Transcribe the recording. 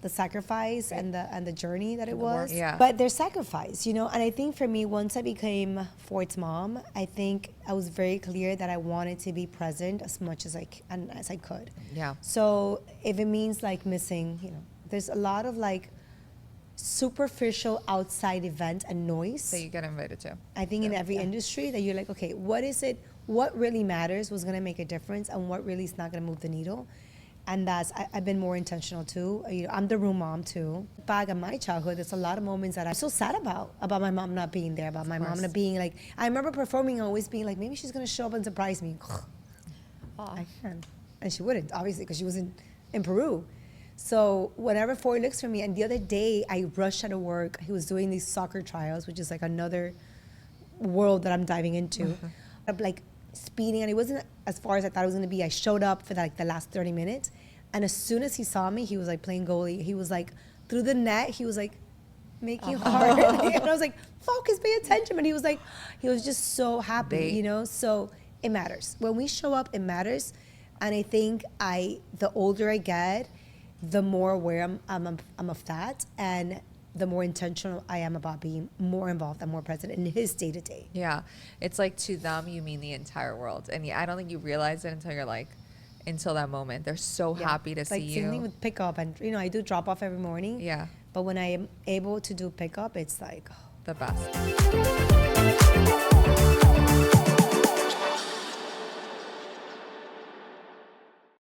the sacrifice and the journey that it was. Yeah. But their sacrifice, you know, and I think for me, once I became Ford's mom, I think I was very clear that I wanted to be present as much as I could. Yeah. So if it means like missing, you know, there's a lot of like superficial outside event and noise that you get invited to. I think in every industry that you're like, okay, what is it, what really matters, what's gonna make a difference, and what really is not gonna move the needle. And I've been more intentional too. You know, I'm the room mom too. Back in my childhood, there's a lot of moments that I'm so sad about my mom not being there, about my mom not being like, I remember performing always being like, maybe she's gonna show up and surprise me. I can. And she wouldn't, obviously, because she was in Peru. So whenever Ford looks for me, and the other day I rushed out of work, he was doing these soccer trials, which is like another world that I'm diving into. I'm like speeding, and it wasn't as far as I thought it was gonna be. I showed up for like the last 30 minutes, and as soon as he saw me, he was like playing goalie. He was like, through the net, he was like, making hard. And I was like, focus, pay attention. But he was just so happy, you know? So it matters. When we show up, it matters. And I think the older I get, the more aware I'm of that, and the more intentional I am about being more involved and more present in his day-to-day. Yeah. It's like, to them, you mean the entire world. And I don't think you realize it until that moment. They're so happy to see you. Same thing with pickup. And, you know, I do drop off every morning. Yeah. But when I am able to do pickup, it's like, The best.